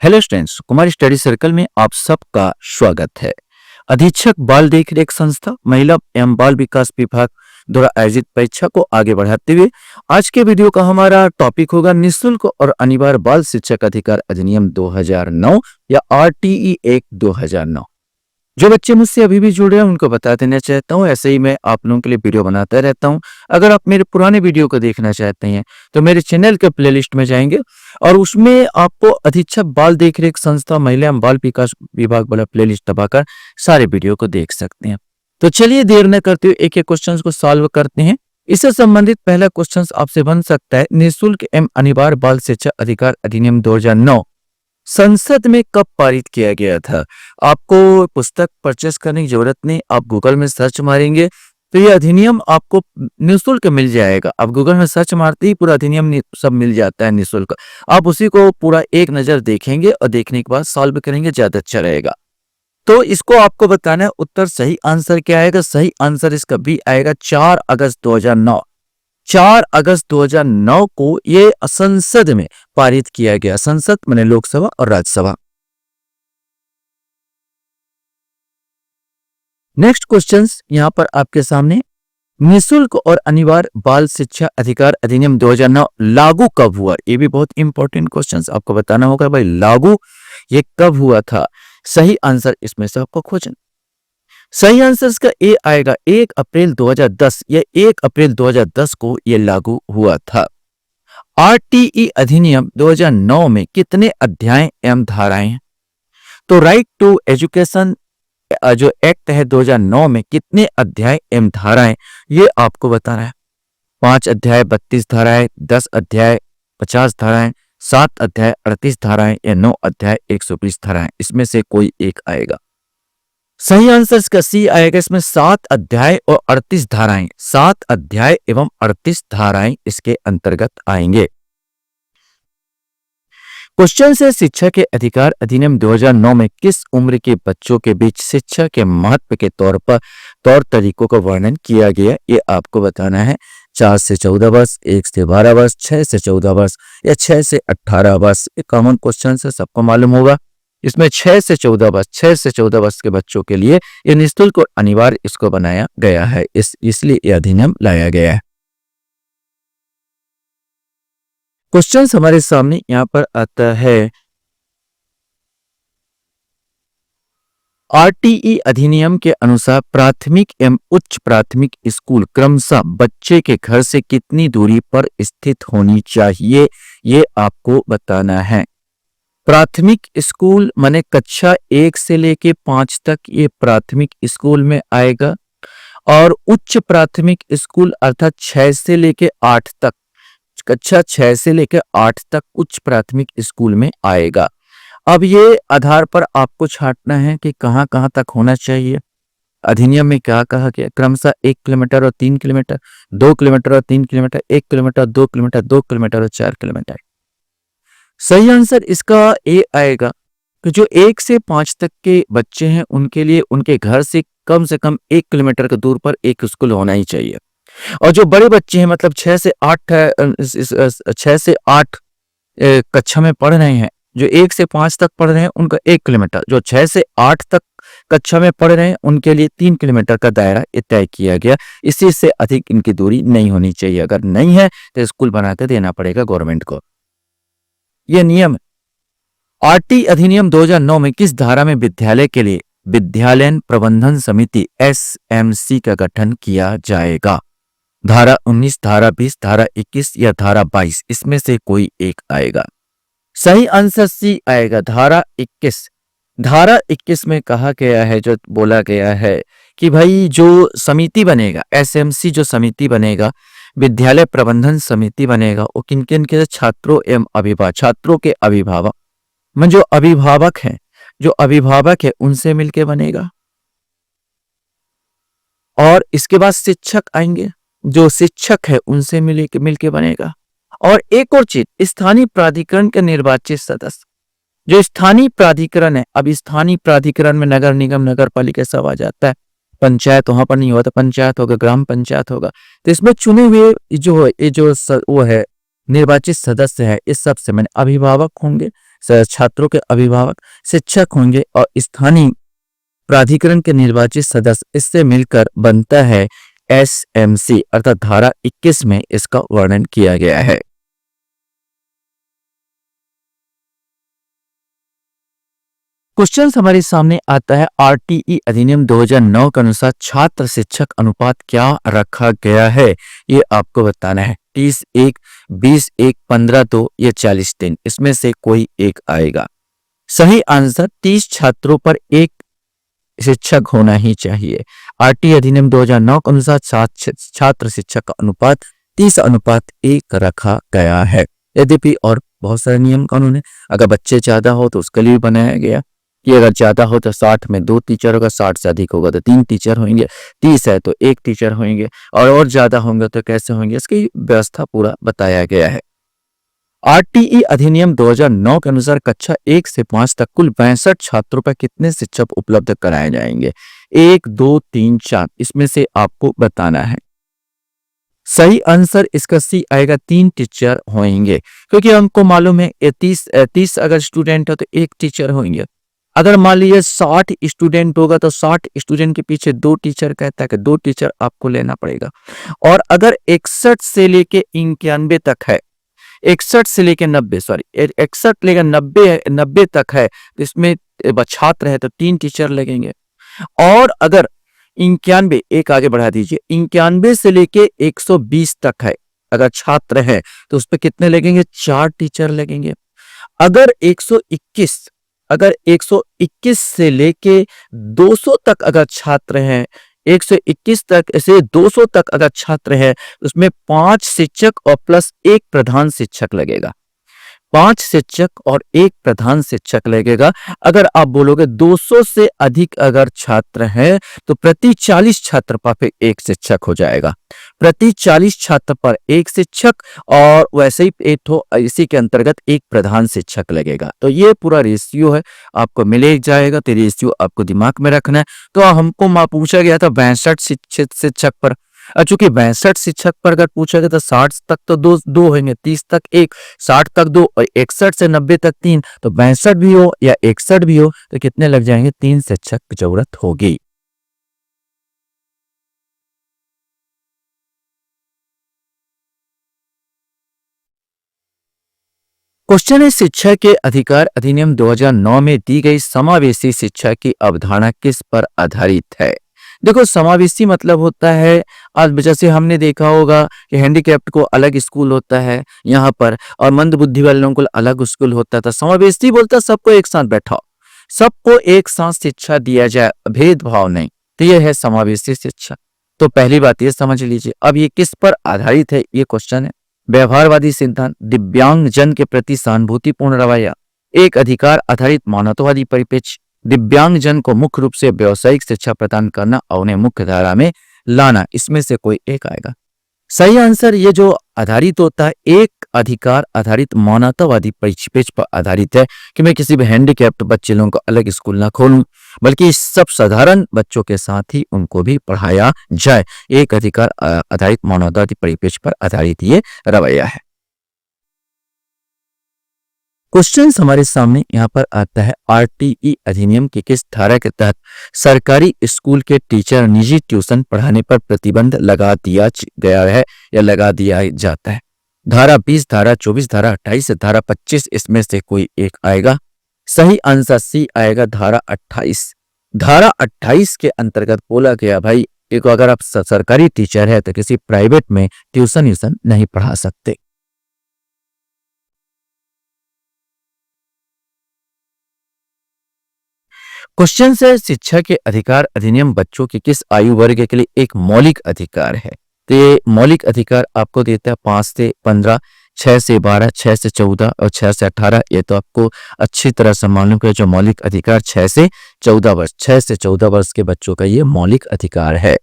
Hello students, Kumar study circle में आप सबका स्वागत है। अधीक्षक बाल देख रेख संस्था महिला एवं बाल विकास विभाग द्वारा आयोजित परीक्षा को आगे बढ़ाते हुए आज के वीडियो का हमारा टॉपिक होगा निःशुल्क और अनिवार्य बाल शिक्षक अधिकार अधिनियम 2009 या आरटीई एक्ट 2009। जो बच्चे मुझसे अभी भी जुड़े हैं उनको बता देना चाहता हूँ, ऐसे ही मैं आप लोगों के लिए वीडियो बनाता रहता हूँ। अगर आप मेरे पुराने वीडियो को देखना चाहते हैं तो मेरे चैनल के प्लेलिस्ट में जाएंगे और उसमें आपको अधीक्षक बाल देखरेख संस्था महिला एवं बाल विकास विभाग वाला प्लेलिस्ट दबाकर सारे वीडियो को देख सकते हैं। तो चलिए देर न करते हुए एक एक क्वेश्चन को सॉल्व करते हैं। इससे संबंधित पहला क्वेश्चन आपसे बन सकता है, निःशुल्क एवं अनिवार्य बाल शिक्षा अधिकार अधिनियम 2009 संसद में कब पारित किया गया था। आपको पुस्तक परचेस करने की जरूरत नहीं, आप गूगल में सर्च मारेंगे तो ये अधिनियम आपको निःशुल्क मिल जाएगा। आप गूगल में सर्च मारते ही पूरा अधिनियम सब मिल जाता है निःशुल्क। आप उसी को पूरा एक नजर देखेंगे और देखने के बाद सॉल्व करेंगे, ज्यादा अच्छा रहेगा। तो इसको आपको बताना है उत्तर सही आंसर क्या आएगा। सही आंसर इसका बी आएगा 4 अगस्त 2009। 4 अगस्त 2009 को ये संसद में पारित किया गया। संसद माने लोकसभा और राज्यसभा। नेक्स्ट क्वेश्चन यहां पर आपके सामने, निःशुल्क और अनिवार्य बाल शिक्षा अधिकार अधिनियम 2009 लागू कब हुआ। ये भी बहुत इंपॉर्टेंट क्वेश्चन आपको बताना होगा भाई, लागू ये कब हुआ था। सही आंसर इसमें से आपको खोजना। सही आंसर इसका ए आएगा 1 अप्रैल 2010। ये 1 अप्रैल 2010 को ये लागू हुआ था। आरटीई अधिनियम 2009 में कितने अध्याय एवं धाराएं हैं। तो राइट टू एजुकेशन जो एक्ट है 2009 में कितने अध्याय एवं धाराएं ये आपको बताना है। 5 अध्याय 32 धाराएं, 10 अध्याय 50 धाराएं, 7 अध्याय 38 धाराएं या 9 अध्याय 120 धाराएं। इसमें से कोई एक आएगा। सही आंसर इसका सी आएगा। इसमें 7 अध्याय और 38 धाराएं, 7 अध्याय एवं 38 धाराएं इसके अंतर्गत आएंगे। क्वेश्चन से शिक्षा के अधिकार अधिनियम 2009 में किस उम्र के बच्चों के बीच शिक्षा के महत्व के तौर तरीकों का वर्णन किया गया, ये आपको बताना है। 4 से 14 वर्ष, 1 से 12 वर्ष, 6 से 14 वर्ष या 6 से 18 वर्ष। ये कॉमन क्वेश्चन है, सबको मालूम होगा। इसमें 6 से 14 वर्ष, 6 से 14 वर्ष के बच्चों के लिए ये निःशुल्क और अनिवार्य इसको बनाया गया है, इसलिए यह अधिनियम लाया गया है। क्वेश्चन हमारे सामने यहां पर आता है, आरटीई अधिनियम के अनुसार प्राथमिक एवं उच्च प्राथमिक स्कूल क्रमशः बच्चे के घर से कितनी दूरी पर स्थित होनी चाहिए, ये आपको बताना है। प्राथमिक स्कूल माने कक्षा 1 से लेके 5 तक ये प्राथमिक स्कूल में आएगा और उच्च प्राथमिक स्कूल अर्थात 6 से लेके 8 तक, कक्षा 6 से लेकर 8 तक उच्च प्राथमिक स्कूल में आएगा। अब ये आधार पर आपको छांटना है कि कहां कहां तक होना चाहिए। अधिनियम में क्या कहा गया, क्रमशः 1 किलोमीटर और 3 किलोमीटर, 2 किलोमीटर और 3 किलोमीटर, 1 किलोमीटर, 2 किलोमीटर, 2 किलोमीटर और 4 किलोमीटर। सही आंसर इसका ए आएगा कि जो 1 से 5 तक के बच्चे हैं उनके लिए उनके घर से कम 1 किलोमीटर के दूर पर एक स्कूल होना ही चाहिए। और जो बड़े बच्चे हैं मतलब 6 से 8 कक्षा में पढ़ रहे हैं, जो 1 से 5 तक पढ़ रहे हैं उनका 1 किलोमीटर, जो 6 से 8 तक कक्षा में पढ़ रहे हैं उनके लिए 3 किलोमीटर का दायरा तय किया गया। इसी से अधिक इनकी दूरी नहीं होनी चाहिए। अगर नहीं है तो स्कूल बना के देना पड़ेगा गवर्नमेंट को, यह नियम है। आरटी अधिनियम 2009 में किस धारा में विद्यालय के लिए विद्यालयन प्रबंधन समिति SMC का गठन किया जाएगा। धारा 19, धारा 20, धारा 21 या धारा 22, इसमें से कोई एक आएगा। सही आंसर सी आएगा, धारा 21। धारा 21 में कहा गया है, जो बोला गया है कि भाई जो समिति बनेगा SMC, जो समिति बनेगा विद्यालय प्रबंधन समिति बनेगा, वो किन किन के छात्रों एवं अभिभावक, छात्रों के अभिभावक में जो अभिभावक है उनसे मिलके बनेगा। और इसके बाद शिक्षक आएंगे, जो शिक्षक है उनसे मिलके बनेगा। और एक और चीज, स्थानीय प्राधिकरण के निर्वाचित सदस्य, जो स्थानीय प्राधिकरण है, अब स्थानीय प्राधिकरण में नगर निगम, नगर पालिका सब आ जाता है। पंचायत वहां पर नहीं होता, पंचायत होगा, ग्राम पंचायत होगा। तो इसमें चुने हुए जो वो है निर्वाचित सदस्य है, इस सब से मैंने अभिभावक होंगे, छात्रों के अभिभावक, शिक्षक होंगे और स्थानीय प्राधिकरण के निर्वाचित सदस्य, इससे मिलकर बनता है एसएमसी, अर्थात धारा 21 में इसका वर्णन किया गया है। क्वेश्चन हमारे सामने आता है, आरटीई अधिनियम 2009 के अनुसार छात्र शिक्षक अनुपात क्या रखा गया है, ये आपको बताना है। 30:1, 20:1, 15:2 या 40:3, इसमें से कोई एक आएगा। सही आंसर 30 छात्रों पर एक शिक्षक होना ही चाहिए। आरटीई अधिनियम 2009 के अनुसार छात्र शिक्षक का अनुपात 30:1 रखा गया है। यद्यपि और बहुत सारे नियम कानून है, अगर बच्चे ज्यादा हो तो उसके लिए भी बनाया गया कि अगर ज्यादा हो तो 60 में 2 टीचर होगा, 60 से अधिक होगा तो 3 टीचर होंगे, 30 है तो 1 टीचर होंगे, और ज्यादा होंगे तो कैसे होंगे, इसकी व्यवस्था पूरा बताया गया है। आरटीई अधिनियम 2009 के अनुसार कक्षा 1 से 5 तक कुल 62 छात्रों पर कितने शिक्षक उपलब्ध कराए जाएंगे? 1, 2, 3, 4, इसमें से आपको बताना है। सही आंसर इसका सी आएगा, 3 टीचर होंगे, क्योंकि हमको मालूम है 30 अगर स्टूडेंट है तो 1 टीचर होंगे। अगर मान लीजिए 60 स्टूडेंट होगा तो 60 स्टूडेंट के पीछे 2 टीचर कहता है कि 2 टीचर आपको लेना पड़ेगा। और अगर 61 से लेके 91 तक है, 61 से लेके 90, सॉरी 61 लेकर 90 तक है, तो इसमें छात्र है तो 3 टीचर लगेंगे। और अगर 91, एक आगे बढ़ा दीजिए, 91 से लेके 120 तक है अगर छात्र है तो उस पर कितने लगेंगे? 4 टीचर लगेंगे। अगर 121 से लेके 200 तक अगर छात्र हैं, 121 तक से 200 तक अगर छात्र है, उसमें 5 शिक्षक और प्लस 1 प्रधान शिक्षक लगेगा। 5 शिक्षक और 1 प्रधान शिक्षक लगेगा। अगर आप बोलोगे 200 से अधिक अगर छात्र हैं तो प्रति 40 छात्र पर फिर 1 शिक्षक हो जाएगा, प्रति 40 छात्र पर 1 शिक्षक, और वैसे ही इसी के अंतर्गत 1 प्रधान शिक्षक लगेगा। तो ये पूरा रेशियो है, आपको मिल जाएगा। तो रेशियो आपको दिमाग में रखना है। तो हमको पूछा गया था 62 शिक्षक पर, चूंकि 62 शिक्षक पर अगर पूछा गया तो 60 तक तो दो होंगे, 30 तक 1, 60 तक 2, और 61 से 90 तक 3, तो 62 भी हो या 61 भी हो तो कितने लग जाएंगे? 3 शिक्षक की जरूरत होगी। क्वेश्चन है, शिक्षा के अधिकार अधिनियम 2009 में दी गई समावेशी शिक्षा की अवधारणा किस पर आधारित है? देखो, समावेशी मतलब होता है, आज जैसे हमने देखा होगा कि हैंडीकैप्ड को अलग स्कूल होता है यहाँ पर, और मंद बुद्धि वाले लोगों को अलग स्कूल होता था। समावेशी बोलता है सबको एक साथ बैठाओ, सबको एक साथ शिक्षा दिया जाए, भेदभाव नहीं, तो यह है समावेशी शिक्षा। तो पहली बात ये समझ लीजिए। अब ये किस पर आधारित है, ये क्वेश्चन है। व्यवहारवादी सिद्धांत, दिव्यांग जन के प्रति सहानुभूतिपूर्ण रवैया, एक अधिकार आधारित मानवतावादी परिप्रेक्ष्य, दिव्यांग जन को मुख्य रूप से व्यावसायिक शिक्षा प्रदान करना और उन्हें मुख्य धारा में लाना, इसमें से कोई एक आएगा। सही आंसर ये जो आधारित होता है, एक अधिकार आधारित मानवतावादी परिप्रेक्ष्य पर आधारित है, कि मैं किसी भी हैंडीकैप्ड बच्चे लोगों को अलग स्कूल ना खोलूं, बल्कि सब साधारण बच्चों के साथ ही उनको भी पढ़ाया जाए। एक अधिकार आधारित मानवतावादी परिप्रेक्ष्य पर आधारित ये रवैया है। क्वेश्चन हमारे सामने यहाँ पर आता है, आरटीई अधिनियम की किस धारा के तहत सरकारी स्कूल के टीचर निजी ट्यूशन पढ़ाने पर प्रतिबंध लगा दिया गया है या लगा दिया जाता है? धारा 20, धारा 24, धारा 28, धारा 25, इसमें से कोई एक आएगा। सही आंसर सी आएगा, धारा 28। धारा 28 के अंतर्गत बोला गया भाई, एक अगर आप सरकारी टीचर है तो किसी प्राइवेट में ट्यूशन नहीं पढ़ा सकते। क्वेश्चन से, शिक्षा के अधिकार अधिनियम बच्चों के किस आयु वर्ग के लिए एक मौलिक अधिकार है? तो ये मौलिक अधिकार आपको देता है 5 से 15, 6 से 12, 6 से 14 और 6 से 18। ये तो आपको अच्छी तरह से मालूम है, जो मौलिक अधिकार 6 से 14 वर्ष, 6 से 14 वर्ष के बच्चों का ये मौलिक अधिकार है।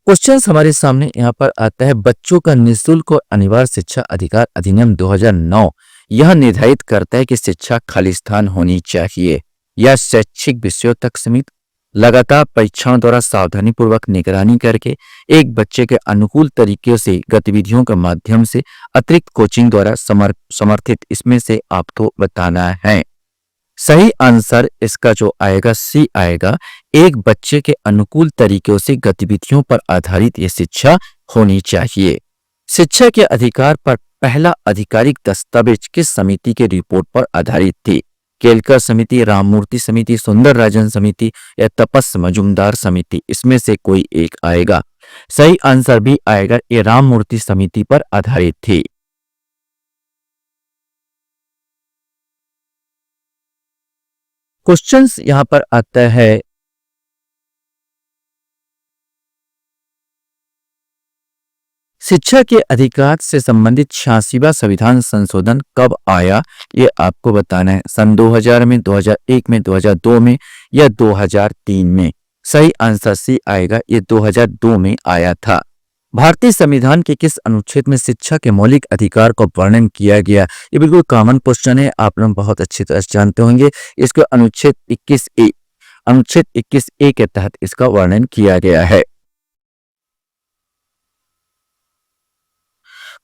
क्वेश्चन हमारे सामने यहाँ पर आता है, बच्चों का निःशुल्क और अनिवार्य शिक्षा अधिकार अधिनियम 2009 यह निर्धारित करता है कि शिक्षा खालिस्तान होनी चाहिए या शैक्षिक विषयों तक सीमित, लगातार परीक्षाओं द्वारा सावधानी पूर्वक निगरानी करके एक बच्चे के अनुकूल तरीके से गतिविधियों के माध्यम से अतिरिक्त कोचिंग द्वारा समर्थित इसमें से आपको बताना है। सही आंसर इसका जो आएगा सी आएगा। एक बच्चे के अनुकूल तरीकों से गतिविधियों पर आधारित ये शिक्षा होनी चाहिए। शिक्षा के अधिकार पर पहला आधिकारिक दस्तावेज किस समिति के रिपोर्ट पर आधारित थी? केलकर समिति, राममूर्ति समिति, सुंदरराजन समिति या तपस मजुमदार समिति? इसमें से कोई एक आएगा। सही आंसर भी आएगा, ये राममूर्ति समिति पर आधारित थी। क्वेश्चंस यहां पर आता है, शिक्षा के अधिकार से संबंधित 86वां संविधान संशोधन कब आया? ये आपको बताना है। सन 2000 में, 2001 में, 2002 में या 2003 में? सही आंसर सी आएगा, ये 2002 में आया था। भारतीय संविधान के किस अनुच्छेद में शिक्षा के मौलिक अधिकार को वर्णन किया गया? ये बिल्कुल कॉमन क्वेश्चन है, आप लोग बहुत अच्छी तरह से जानते होंगे। इसको अनुच्छेद 21A, अनुच्छेद 21A के तहत इसका वर्णन किया गया है।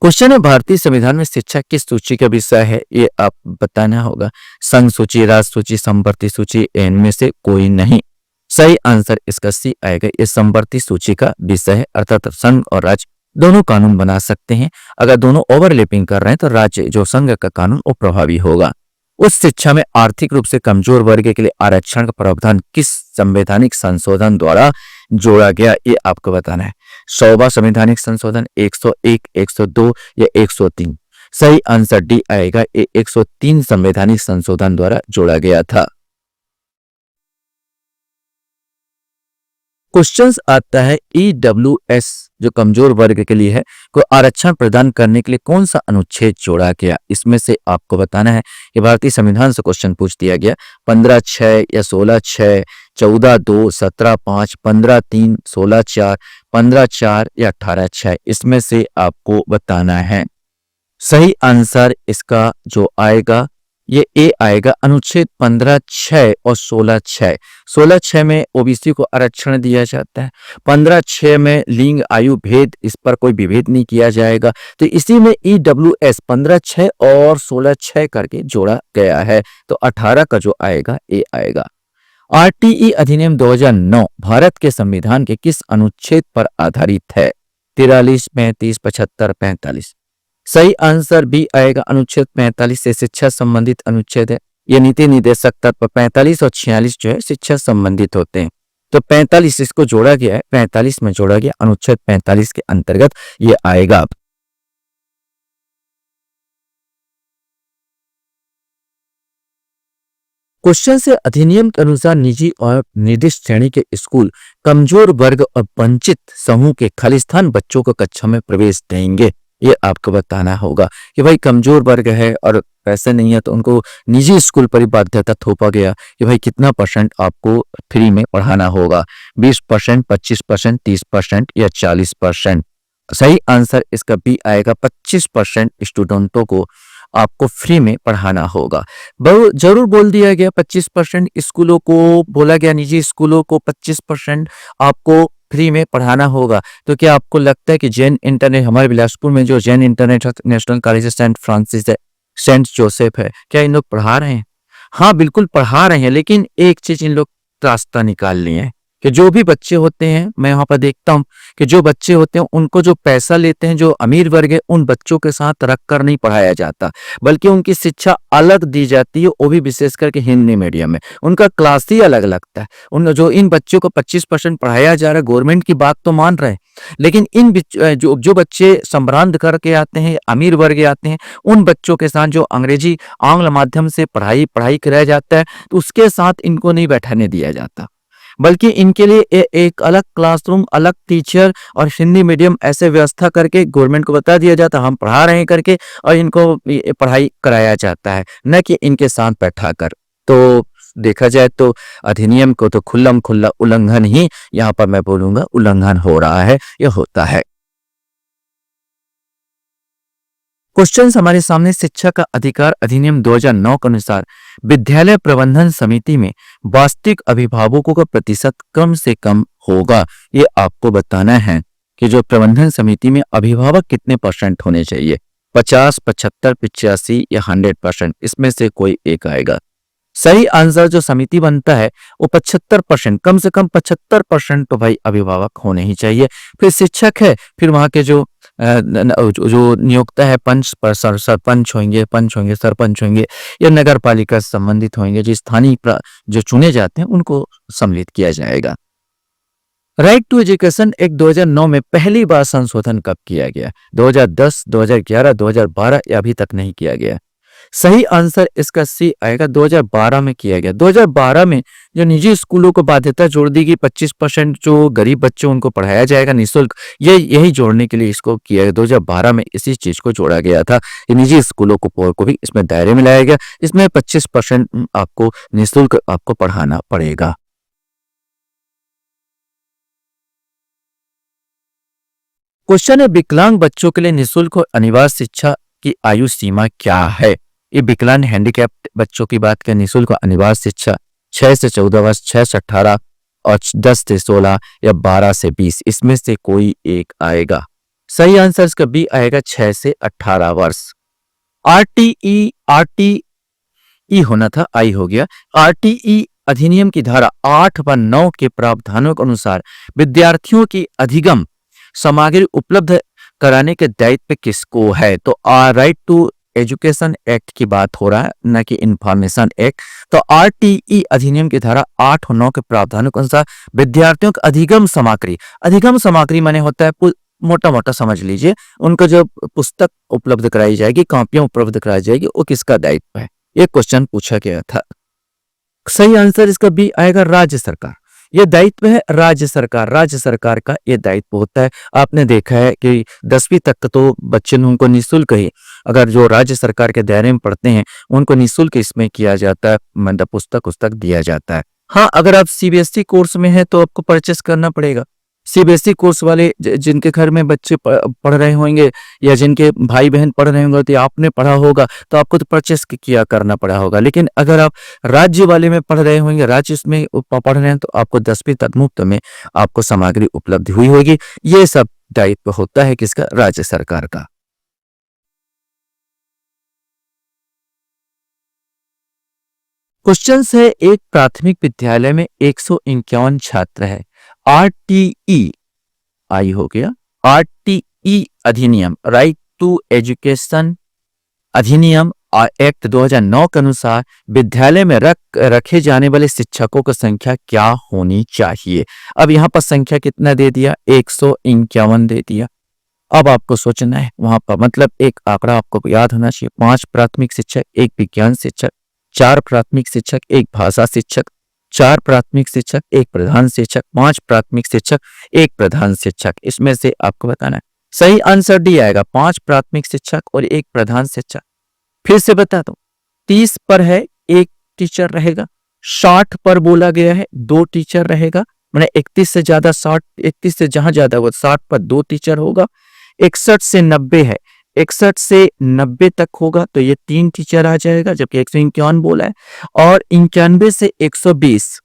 क्वेश्चन है, भारतीय संविधान में शिक्षा किस सूची का विषय है? ये आप बताना होगा। संघ सूची, राज्य सूची, समवर्ती सूची, इनमें से कोई नहीं। सही आंसर इसका सी आएगा, ये समवर्ती सूची का विषय है। अर्थात संघ और राज्य दोनों कानून बना सकते हैं। अगर दोनों ओवरलैपिंग कर रहे हैं तो राज्य जो संघ का कानून वो प्रभावी होगा। उस शिक्षा में आर्थिक रूप से कमजोर वर्ग के लिए आरक्षण का प्रावधान किस संवैधानिक संशोधन द्वारा जोड़ा गया? ये आपको बताना है। 100वां संवैधानिक संशोधन, 101, 102 या 103? सही आंसर डी आएगा, ये 103 संवैधानिक संशोधन द्वारा जोड़ा गया था। क्वेश्चंस आता है, EWS जो कमजोर वर्ग के लिए है को आरक्षण प्रदान करने के लिए कौन सा अनुच्छेद जोड़ा गया? इसमें से आपको बताना है कि भारतीय संविधान से क्वेश्चन पूछ दिया गया। 15(6) या 16(6), 14(2), 17(5), 15(3), 16(4), 15(4) या 18(6? इसमें से आपको बताना है। सही आंसर इसका जो आएगा ये ए आएगा, अनुच्छेद 15(6) और 16(6). 16(6) में ओबीसी को आरक्षण दिया जाता है। 15(6) में लिंग आयु भेद, इस पर कोई विभेद नहीं किया जाएगा। तो इसी में EWS 15(6) और 16(6) करके जोड़ा गया है। तो 18 का जो आएगा ए आएगा। RTE अधिनियम 2009 भारत के संविधान के किस अनुच्छेद पर आधारित है? 43, 35, 75, 45? सही आंसर बी आएगा, अनुच्छेद 45 से शिक्षा संबंधित अनुच्छेद है। ये नीति निर्देशक तत्व 45 और 46 जो है शिक्षा संबंधित होते हैं। तो 45 इसको जोड़ा गया है, 45 में जोड़ा गया, अनुच्छेद 45 के अंतर्गत ये आएगा। क्वेश्चन से, अधिनियम के अनुसार निजी और निर्दिष्ट श्रेणी के स्कूल कमजोर वर्ग और वंचित समूह के खालिस्तान बच्चों को कक्षा में प्रवेश देंगे? ये आपको बताना होगा कि भाई कमजोर वर्ग है और पैसे नहीं है तो उनको निजी स्कूल पर बाध्यता थोपा गया कि भाई कितना % आपको फ्री में पढ़ाना होगा, 20%, 25%, 30% या 40%? सही आंसर इसका बी आएगा, 25% स्टूडेंटों को आपको फ्री में पढ़ाना होगा। जरूर बोल दिया गया 25% स्कूलों को, बोला गया निजी स्कूलों को 25% आपको फ्री में पढ़ाना होगा। तो क्या आपको लगता है कि जैन इंटरनेट, हमारे बिलासपुर में जो Jain international college Saint Francis है, सेंट जोसेफ है, क्या इन लोग पढ़ा रहे हैं? हाँ बिल्कुल पढ़ा रहे हैं, लेकिन एक चीज इन लोग रास्ता निकाल लिए हैं कि जो भी बच्चे होते हैं, मैं यहाँ पर देखता हूँ कि जो बच्चे होते हैं उनको जो पैसा लेते हैं, जो अमीर वर्ग है, उन बच्चों के साथ रख कर नहीं पढ़ाया जाता, बल्कि उनकी शिक्षा अलग दी जाती है। वो भी विशेष करके हिंदी मीडियम में उनका क्लास ही अलग लगता है। उन जो इन बच्चों को 25% पढ़ाया जा रहा है, गवर्नमेंट की बात तो मान रहे हैं, लेकिन इन जो बच्चे संभ्रांत करके आते हैं, अमीर वर्ग आते हैं, उन बच्चों के साथ जो अंग्रेजी आंग्ल माध्यम से पढ़ाई कराया जाता है, तो उसके साथ इनको नहीं बैठाने दिया जाता, बल्कि इनके लिए एक अलग क्लासरूम, अलग टीचर और हिंदी मीडियम ऐसे व्यवस्था करके गवर्नमेंट को बता दिया जाता है हम पढ़ा रहे हैं करके, और इनको पढ़ाई कराया जाता है, न कि इनके साथ बैठा कर। तो देखा जाए तो अधिनियम को तो खुल्लम खुल्ला उल्लंघन ही, यहाँ पर मैं बोलूंगा उल्लंघन हो रहा है, यह होता है। क्वेश्चन हमारे सामने, शिक्षा का अधिकार अधिनियम 2009 के अनुसार विद्यालय प्रबंधन समिति में वास्तविक अभिभावकों का प्रतिशत कम से कम होगा। ये आपको बताना है कि जो प्रबंधन समिति में अभिभावक कितने परसेंट होने चाहिए, 50, 75, 85 या 100%, इसमें से कोई एक आएगा। सही आंसर जो समिति बनता है वो 75%, कम से कम 75% तो भाई अभिभावक होने ही चाहिए। फिर शिक्षक है, फिर वहाँ के जो जो नियोक्ता है, पंच सरपंच होंगे, पंच होंगे, सरपंच होंगे या नगर पालिका से संबंधित होंगे, जो स्थानीय जो चुने जाते हैं उनको सम्मिलित किया जाएगा। राइट टू एजुकेशन एक्ट 2009 में पहली बार संशोधन कब किया गया? 2010, 2011, 2012 या अभी तक नहीं किया गया? सही आंसर इसका सी आएगा, 2012 में किया गया। 2012 में जो निजी स्कूलों को बाध्यता जोड़ दी गई, 25% जो गरीब बच्चे उनको पढ़ाया जाएगा निःशुल्क, यही जोड़ने के लिए इसको किया गया। 2012 में इसी चीज को जोड़ा गया था कि निजी स्कूलों को भी इसमें दायरे में लाया गया। इसमें 25% आपको निःशुल्क आपको पढ़ाना पड़ेगा। क्वेश्चन है, विकलांग बच्चों के लिए निःशुल्क और अनिवार्य शिक्षा की आयु सीमा क्या है? ये विकलांग हैंडीकैप्ड बच्चों की बात करें, निःशुल्क अनिवार्य शिक्षा 6 से 14 वर्ष, 6 से 18 और 10 से 16 या 12 से 20, इसमें से कोई एक आएगा। सही आंसर इसका बी आएगा, 6 से 18 वर्ष। आरटीई होना था, आई हो गया। आरटीई अधिनियम की धारा 8 व 9 के प्रावधानों के अनुसार विद्यार्थियों की अधिगम सामग्री उपलब्ध कराने के दायित्व किसको है? तो राइट टू एजुकेशन एक्ट की बात हो रहा है, न कि इंफॉर्मेशन एक्ट। तो आरटीई अधिनियम की धारा 8 और 9 के प्रावधानों के अनुसार विद्यार्थियों को अधिगम सामग्री माने होता है, मोटा मोटा समझ लीजिए, उनको जो पुस्तक उपलब्ध कराई जाएगी, कॉपियां उपलब्ध कराई जाएगी, वो किसका दायित्व है? ये क्वेश्चन पूछा गया था। सही आंसर इसका बी आएगा, राज्य सरकार। ये दायित्व है राज्य सरकार का ये दायित्व होता है। आपने देखा है कि 10वीं तक तो बच्चे उनको निःशुल्क ही, अगर जो राज्य सरकार के दायरे में पढ़ते हैं उनको निःशुल्क इसमें किया जाता है, मतलब पुस्तक दिया जाता है। हाँ, अगर आप सीबीएसई कोर्स में है तो आपको परचेस करना पड़ेगा। सीबीएसई कोर्स वाले जिनके घर में बच्चे पढ़ रहे होंगे या जिनके भाई बहन पढ़ रहे होंगे, तो आपने पढ़ा होगा तो आपको तो परचेस किया करना पड़ा होगा। लेकिन अगर आप राज्य वाले में पढ़ रहे होंगे, राज्य उसमें पढ़ रहे हैं, तो आपको 10वीं तक मुफ्त में आपको सामग्री उपलब्ध हुई होगी। ये सब दायित्व होता है किसका? राज्य सरकार का। क्वेश्चन है, एक प्राथमिक विद्यालय में 151 छात्र है। आरटीई आई हो गया, आरटीई अधिनियम राइट टू एजुकेशन अधिनियम एक्ट 2009 के अनुसार विद्यालय में रखे जाने वाले शिक्षकों की संख्या क्या होनी चाहिए? अब यहाँ पर संख्या कितना दे दिया? 151 दे दिया। अब आपको सोचना है वहां पर, मतलब एक आंकड़ा आपको याद होना चाहिए। 5 प्राथमिक शिक्षक, 1 विज्ञान शिक्षक, 4 प्राथमिक शिक्षक, 1 भाषा शिक्षक, 4 प्राथमिक शिक्षक, 1 प्रधान शिक्षक, 5 प्राथमिक शिक्षक, 1 प्रधान शिक्षक। इसमें से आपको बताना है। सही आंसर डी आएगा, 5 प्राथमिक शिक्षक और 1 प्रधान शिक्षक। फिर से बता दो, 30 पर है 1 टीचर रहेगा, 60 पर बोला गया है 2 टीचर रहेगा, मैंने 31 से ज्यादा 60, 31 से जहां ज्यादा वो 60 पर 2 टीचर होगा। 61 से 90 है, 61 से 90 तक होगा तो ये 3 टीचर आ जाएगा, जबकि 151 बोला है। और 91 से 120,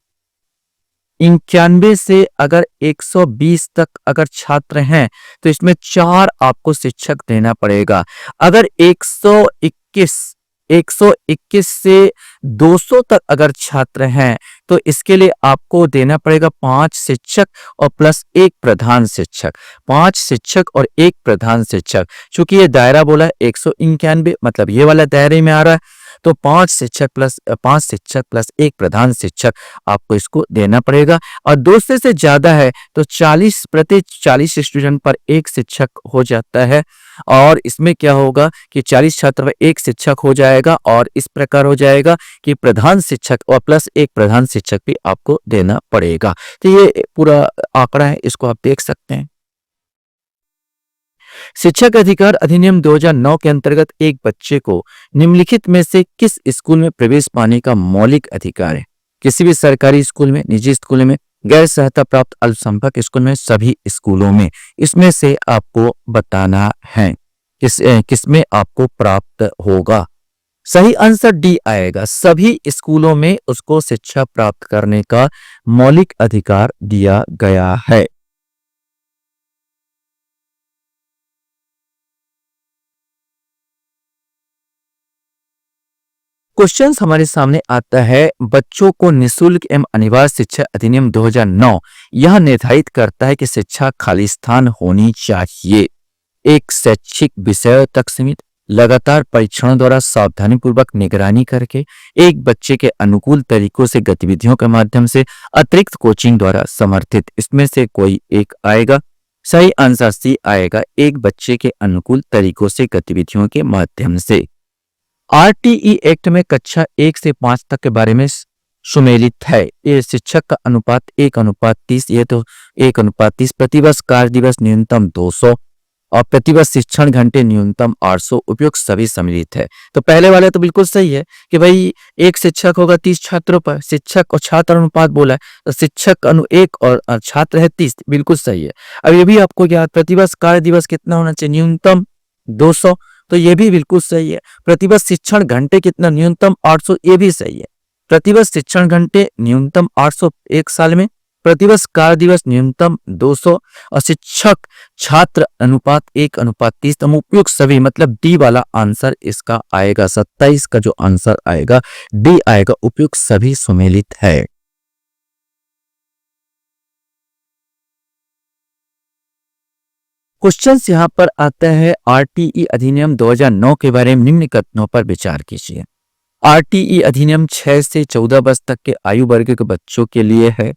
91 से अगर 120 तक अगर छात्र हैं तो इसमें 4 आपको शिक्षक देना पड़ेगा। अगर 121 से 200 तक अगर छात्र हैं तो इसके लिए आपको देना पड़ेगा 5 शिक्षक और प्लस 1 प्रधान शिक्षक। 5 शिक्षक और 1 प्रधान शिक्षक। चूंकि ये दायरा बोला है 191, मतलब ये वाला दायरे में आ रहा है, तो 5 शिक्षक प्लस 1 प्रधान शिक्षक आपको इसको देना पड़ेगा। और 200 से ज्यादा है तो 40 स्टूडेंट पर 1 शिक्षक हो जाता है। और इसमें क्या होगा कि 40 छात्र पर 1 शिक्षक हो जाएगा, और इस प्रकार हो जाएगा कि प्रधान शिक्षक और प्लस 1 प्रधान शिक्षक भी आपको देना पड़ेगा। तो ये पूरा आंकड़ा है, इसको आप देख सकते हैं। शिक्षक अधिकार अधिनियम 2009 के अंतर्गत एक बच्चे को निम्नलिखित में से किस स्कूल में प्रवेश पाने का मौलिक अधिकार है? किसी भी सरकारी स्कूल में, निजी स्कूल में, गैर सहायता प्राप्त अल्पसंख्यक स्कूल में, सभी स्कूलों में। इसमें से आपको बताना है किसमें आपको प्राप्त होगा। सही आंसर डी आएगा। सभी स्कूलों में उसको शिक्षा प्राप्त करने का मौलिक अधिकार दिया गया है। क्वेश्चन हमारे सामने आता है, बच्चों को निःशुल्क एवं अनिवार्य शिक्षा अधिनियम 2009 यह निर्धारित करता है कि शिक्षा खालिस्तान होनी चाहिए। एक शैक्षिक विषय तक सीमित, लगातार परीक्षणों द्वारा सावधानी पूर्वक निगरानी करके, एक बच्चे के अनुकूल तरीकों से गतिविधियों के माध्यम से, अतिरिक्त कोचिंग द्वारा समर्थित। इसमें से कोई एक आएगा। सही आंसर सी आएगा, एक बच्चे के अनुकूल तरीकों से गतिविधियों के माध्यम से। आरटीई एक्ट में कक्षा 1 से 5 तक के बारे में सुमेलित है। ये शिक्षक का अनुपात 1:30, ये तो 1:30, प्रतिवर्ष कार्य दिवस न्यूनतम 200 और प्रतिवर्ष शिक्षण घंटे न्यूनतम 800, उपयुक्त सभी सम्मिलित है। तो पहले वाले तो बिल्कुल सही है कि भाई एक शिक्षक होगा 30 छात्रों पर, शिक्षक और छात्र अनुपात बोला है तो शिक्षक 1 और छात्र है 30, बिल्कुल सही है। अब ये भी आपको याद, प्रतिवर्ष कार्य दिवस कितना होना चाहिए, न्यूनतम 200, तो ये भी बिल्कुल सही है। प्रतिवर्ष शिक्षण घंटे कितना, न्यूनतम 800, ये भी सही है। प्रतिवर्ष शिक्षण घंटे न्यूनतम 800 एक साल में, प्रतिवर्ष कार्य दिवस न्यूनतम 200 और शिक्षक छात्र अनुपात 1:30। तो उपयुक्त सभी मतलब डी वाला आंसर इसका आएगा। 27 का जो आंसर आएगा डी आएगा, उपयुक्त सभी सुमेलित है। क्वेश्चन यहाँ पर आता है, आरटीई अधिनियम 2009 के बारे में निम्न कथनों पर विचार कीजिए। आरटीई अधिनियम 6 से 14 वर्ष तक के आयु वर्ग के बच्चों के लिए है।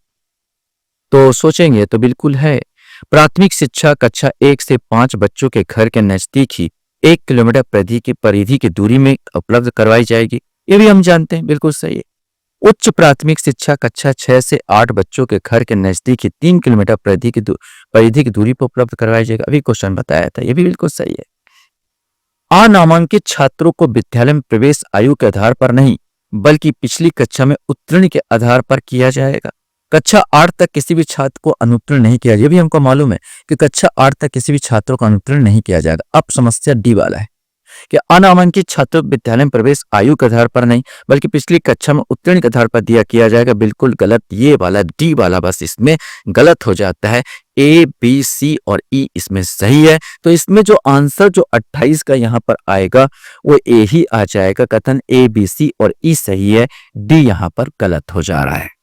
तो सोचेंगे तो बिल्कुल है। प्राथमिक शिक्षा कक्षा 1 से 5 बच्चों के घर के नजदीक ही 1 किलोमीटर परिधि की दूरी में उपलब्ध करवाई जाएगी, ये भी हम जानते हैं, बिल्कुल सही है। उच्च प्राथमिक शिक्षा कक्षा 6 से 8 बच्चों के घर के नजदीक ही 3 किलोमीटर परिधि की दूरी पर उपलब्ध करवाई जाएगा, अभी क्वेश्चन बताया था, ये भी बिल्कुल सही है। अनामांकित छात्रों को विद्यालय में प्रवेश आयु के आधार पर नहीं बल्कि पिछली कक्षा में उत्तीर्ण के आधार पर किया जाएगा। कक्षा 8 तक किसी भी छात्र को अनुत्तीर्ण नहीं किया, ये भी हमको मालूम है कि कक्षा 8 तक किसी भी छात्र को अनुत्तीर्ण नहीं किया जाएगा। अब समस्या डी वाला है कि अनामांकित छात्रों को विद्यालय में प्रवेश आयु के आधार पर नहीं बल्कि पिछली कक्षा में उत्तीर्ण के आधार पर किया जाएगा, बिल्कुल गलत। ये वाला डी वाला बस इसमें गलत हो जाता है। ए, बी, सी और ई इसमें सही है। तो इसमें जो आंसर जो 28 का यहाँ पर आएगा वो ए ही आ जाएगा। कथन ए, बी, सी और ई सही है, डी यहाँ पर गलत हो जा रहा है।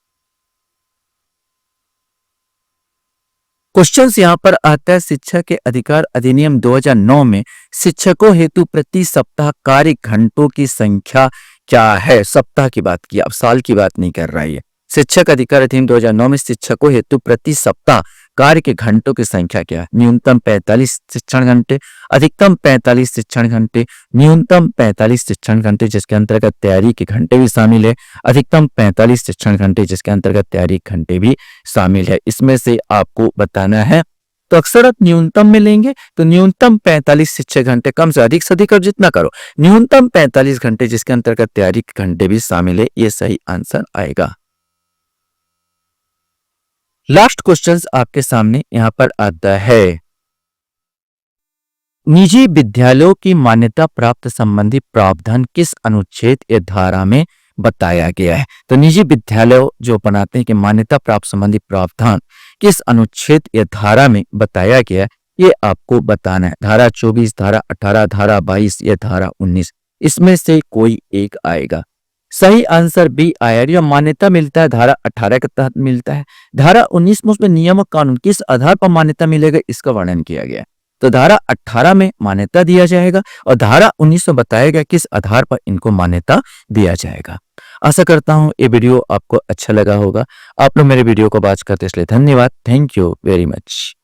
क्वेश्चन यहाँ पर आता है, शिक्षा के अधिकार अधिनियम 2009 में शिक्षकों हेतु प्रति सप्ताह कार्य घंटों की संख्या क्या है। सप्ताह की बात की, अब साल की बात नहीं कर रही है। शिक्षक अधिकार अधिनियम 2009 में शिक्षकों हेतु प्रति सप्ताह कार्य के घंटों की संख्या क्या है। न्यूनतम 45 शिक्षण घंटे, अधिकतम 45 शिक्षण घंटे, न्यूनतम 45 शिक्षण घंटे जिसके अंतर्गत तैयारी के घंटे भी शामिल है, अधिकतम 45 शिक्षण घंटे जिसके अंतर्गत तैयारी घंटे भी शामिल है। इसमें से आपको बताना है। तो अक्सर आप न्यूनतम में लेंगे तो न्यूनतम 45 शिक्षक घंटे, कम से अधिक और जितना करो, न्यूनतम 45 घंटे जिसके अंतर्गत तैयारी के घंटे भी शामिल है, ये सही आंसर आएगा। लास्ट क्वेश्चन आपके सामने यहां पर आता है, निजी विद्यालयों की मान्यता प्राप्त संबंधी प्रावधान किस अनुच्छेद या धारा में बताया गया है। तो निजी विद्यालय जो बनाते हैं कि मान्यता प्राप्त संबंधी प्रावधान किस अनुच्छेद या धारा में बताया गया है, ये आपको बताना है। धारा 24, धारा 18, धारा 22 या धारा 19, इसमें से कोई एक आएगा। सही आंसर बी आया। मान्यता मिलता है धारा 18 के तहत मिलता है। धारा 19 में उसमें नियम और कानून किस आधार पर मान्यता मिलेगा इसका वर्णन किया गया। तो धारा 18 में मान्यता दिया जाएगा और धारा 19 में बताया गया किस आधार पर इनको मान्यता दिया जाएगा। आशा करता हूं ये वीडियो आपको अच्छा लगा होगा। आप लोग मेरे वीडियो को वॉच करते इसलिए धन्यवाद। Thank you very much.